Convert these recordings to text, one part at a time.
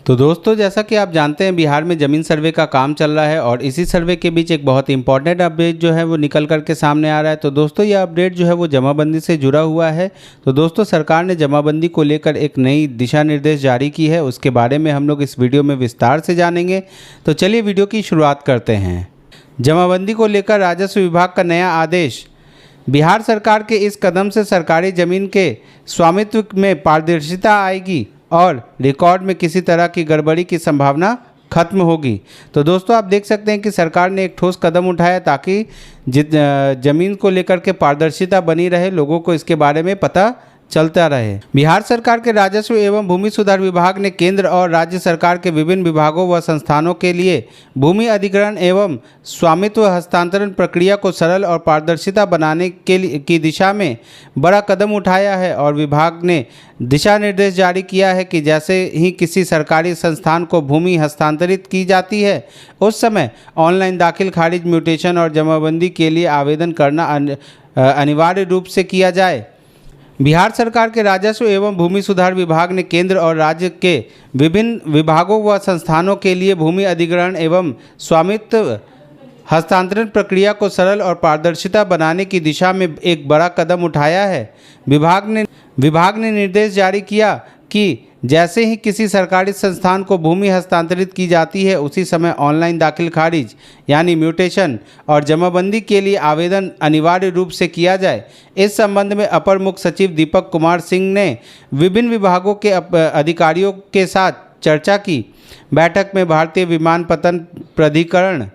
तो दोस्तों, जैसा कि आप जानते हैं, बिहार में ज़मीन सर्वे का काम चल रहा है और इसी सर्वे के बीच एक बहुत इंपॉर्टेंट अपडेट जो है वो निकल कर के सामने आ रहा है। तो दोस्तों, यह अपडेट जो है वो जमाबंदी से जुड़ा हुआ है। तो दोस्तों, सरकार ने जमाबंदी को लेकर एक नई दिशा निर्देश जारी की है, उसके बारे में हम लोग इस वीडियो में विस्तार से जानेंगे। तो चलिए वीडियो की शुरुआत करते हैं। जमाबंदी को लेकर राजस्व विभाग का नया आदेश। बिहार सरकार के इस कदम से सरकारी ज़मीन के स्वामित्व में पारदर्शिता आएगी और रिकॉर्ड में किसी तरह की गड़बड़ी की संभावना खत्म होगी। तो दोस्तों, आप देख सकते हैं कि सरकार ने एक ठोस कदम उठाया ताकि ज़मीन को लेकर के पारदर्शिता बनी रहे, लोगों को इसके बारे में पता चलता रहे। बिहार सरकार के राजस्व एवं भूमि सुधार विभाग ने केंद्र और राज्य सरकार के विभिन्न विभागों व संस्थानों के लिए भूमि अधिग्रहण एवं स्वामित्व हस्तांतरण प्रक्रिया को सरल और पारदर्शिता बनाने की दिशा में बड़ा कदम उठाया है और विभाग ने दिशा निर्देश जारी किया है कि जैसे ही किसी सरकारी संस्थान को भूमि हस्तांतरित की जाती है, उस समय ऑनलाइन दाखिल खारिज, म्यूटेशन और जमाबंदी के लिए आवेदन करना अनिवार्य रूप से किया जाए। बिहार सरकार के राजस्व एवं भूमि सुधार विभाग ने केंद्र और राज्य के विभिन्न विभागों व संस्थानों के लिए भूमि अधिग्रहण एवं स्वामित्व हस्तांतरण प्रक्रिया को सरल और पारदर्शिता बनाने की दिशा में एक बड़ा कदम उठाया है। विभाग ने निर्देश जारी किया कि जैसे ही किसी सरकारी संस्थान को भूमि हस्तांतरित की जाती है, उसी समय ऑनलाइन दाखिल खारिज यानी म्यूटेशन और जमाबंदी के लिए आवेदन अनिवार्य रूप से किया जाए। इस संबंध में अपर मुख्य सचिव दीपक कुमार सिंह ने विभिन्न विभागों के अधिकारियों के साथ चर्चा की। बैठक में भारतीय विमानपत्तन प्राधिकरण,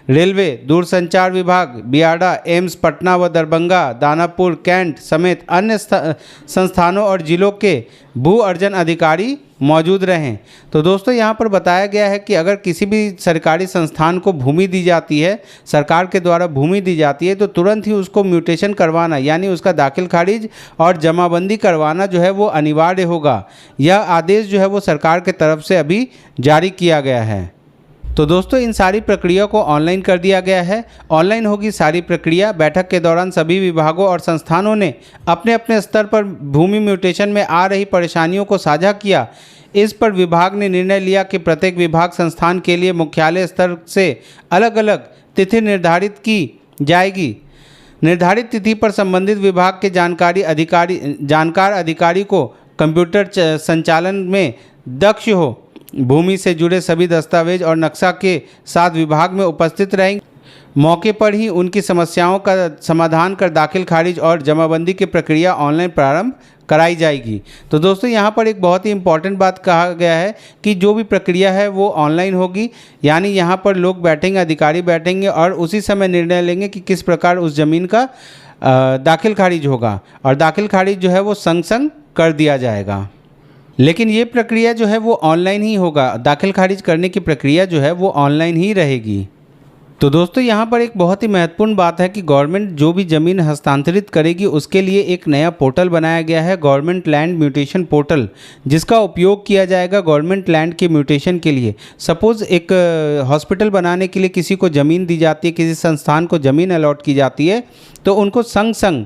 रेलवे, दूरसंचार विभाग, बियाडा, एम्स पटना व दरभंगा, दानापुर, कैंट समेत अन्य संस्थानों और जिलों के भू अर्जन अधिकारी मौजूद रहें। तो दोस्तों, यहाँ पर बताया गया है कि अगर किसी भी सरकारी संस्थान को भूमि दी जाती है, सरकार के द्वारा भूमि दी जाती है, तो तुरंत ही उसको म्यूटेशन करवाना यानी उसका दाखिल खारिज और जमाबंदी करवाना जो है वो अनिवार्य होगा। यह आदेश जो है वो सरकार के तरफ से अभी जारी किया गया है। तो दोस्तों, इन सारी प्रक्रिया को ऑनलाइन कर दिया गया है। ऑनलाइन होगी सारी प्रक्रिया। बैठक के दौरान सभी विभागों और संस्थानों ने अपने अपने स्तर पर भूमि म्यूटेशन में आ रही परेशानियों को साझा किया। इस पर विभाग ने निर्णय लिया कि प्रत्येक विभाग संस्थान के लिए मुख्यालय स्तर से अलग अलग तिथि निर्धारित की जाएगी। निर्धारित तिथि पर संबंधित विभाग के जानकार अधिकारी को कंप्यूटर संचालन में दक्ष हो, भूमि से जुड़े सभी दस्तावेज और नक्शा के साथ विभाग में उपस्थित रहेंगे। मौके पर ही उनकी समस्याओं का समाधान कर दाखिल खारिज और जमाबंदी की प्रक्रिया ऑनलाइन प्रारंभ कराई जाएगी। तो दोस्तों, यहाँ पर एक बहुत ही इम्पॉर्टेंट बात कहा गया है कि जो भी प्रक्रिया है वो ऑनलाइन होगी, यानी यहाँ पर लोग बैठेंगे, अधिकारी बैठेंगे और उसी समय निर्णय लेंगे कि किस प्रकार उस ज़मीन का दाखिल खारिज होगा और दाखिल खारिज जो है वो संग संग कर दिया जाएगा। लेकिन ये प्रक्रिया जो है वो ऑनलाइन ही होगा, दाखिल खारिज करने की प्रक्रिया जो है वो ऑनलाइन ही रहेगी। तो दोस्तों, यहाँ पर एक बहुत ही महत्वपूर्ण बात है कि गवर्नमेंट जो भी ज़मीन हस्तांतरित करेगी उसके लिए एक नया पोर्टल बनाया गया है, गवर्नमेंट लैंड म्यूटेशन पोर्टल, जिसका उपयोग किया जाएगा गवर्नमेंट लैंड के म्यूटेशन के लिए। सपोज़ एक हॉस्पिटल बनाने के लिए किसी को ज़मीन दी जाती है, किसी संस्थान को ज़मीन अलॉट की जाती है, तो उनको संग संग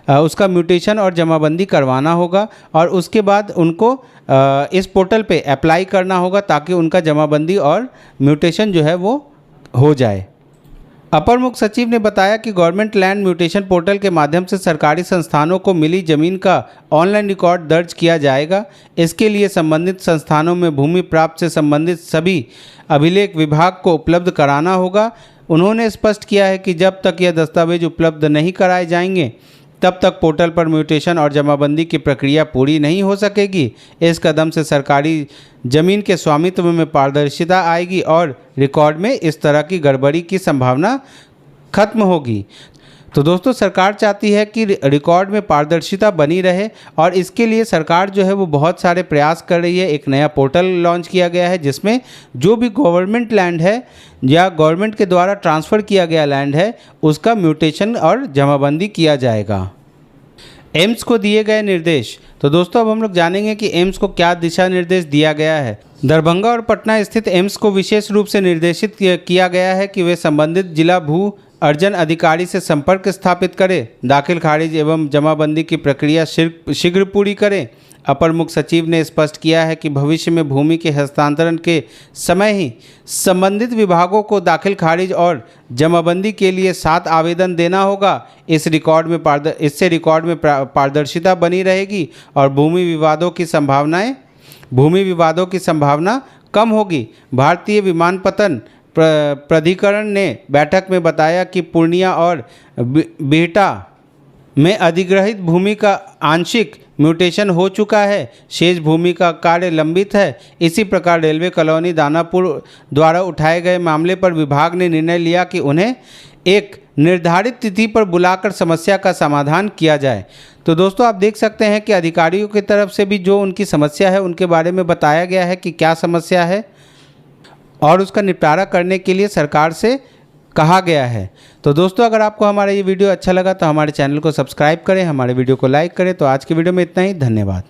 उसका म्यूटेशन और जमाबंदी करवाना होगा और उसके बाद उनको इस पोर्टल पे अप्लाई करना होगा ताकि उनका जमाबंदी और म्यूटेशन जो है वो हो जाए। अपर मुख्य सचिव ने बताया कि गवर्नमेंट लैंड म्यूटेशन पोर्टल के माध्यम से सरकारी संस्थानों को मिली जमीन का ऑनलाइन रिकॉर्ड दर्ज किया जाएगा। इसके लिए संबंधित संस्थानों में भूमि प्राप्त से संबंधित सभी अभिलेख विभाग को उपलब्ध कराना होगा। उन्होंने स्पष्ट किया है कि जब तक यह दस्तावेज उपलब्ध नहीं कराए जाएंगे, तब तक पोर्टल पर म्यूटेशन और जमाबंदी की प्रक्रिया पूरी नहीं हो सकेगी। इस कदम से सरकारी ज़मीन के स्वामित्व में पारदर्शिता आएगी और रिकॉर्ड में इस तरह की गड़बड़ी की संभावना खत्म होगी। तो दोस्तों, सरकार चाहती है कि रिकॉर्ड में पारदर्शिता बनी रहे और इसके लिए सरकार जो है वो बहुत सारे प्रयास कर रही है। एक नया पोर्टल लॉन्च किया गया है जिसमें जो भी गवर्नमेंट लैंड है या गवर्नमेंट के द्वारा ट्रांसफ़र किया गया लैंड है उसका म्यूटेशन और जमाबंदी किया जाएगा। एम्स को दिए गए निर्देश। तो दोस्तों, अब हम लोग जानेंगे कि एम्स को क्या दिशा निर्देश दिया गया है। दरभंगा और पटना स्थित एम्स को विशेष रूप से निर्देशित किया गया है कि वे संबंधित जिला भू अर्जन अधिकारी से संपर्क स्थापित करें, दाखिल खारिज एवं जमाबंदी की प्रक्रिया शीघ्र पूरी करें। अपर मुख्य सचिव ने स्पष्ट किया है कि भविष्य में भूमि के हस्तांतरण के समय ही संबंधित विभागों को दाखिल खारिज और जमाबंदी के लिए 7 आवेदन देना होगा। इससे रिकॉर्ड में पारदर्शिता बनी रहेगी और भूमि विवादों की संभावना कम होगी। भारतीय विमानपत्तन प्राधिकरण ने बैठक में बताया कि पूर्णिया और बिहटा में अधिग्रहित भूमि का आंशिक म्यूटेशन हो चुका है, शेष भूमि का कार्य लंबित है। इसी प्रकार रेलवे कॉलोनी दानापुर द्वारा उठाए गए मामले पर विभाग ने निर्णय लिया कि उन्हें एक निर्धारित तिथि पर बुलाकर समस्या का समाधान किया जाए। तो दोस्तों आप देख सकते हैं कि अधिकारियों की तरफ से भी जो उनकी समस्या है उनके बारे में बताया गया है कि क्या समस्या है और उसका निपटारा करने के लिए सरकार से कहा गया है। तो दोस्तों अगर आपको हमारा ये वीडियो अच्छा लगा तो हमारे चैनल को सब्सक्राइब करें, हमारे वीडियो को लाइक करें। तो आज की वीडियो में इतना ही, धन्यवाद।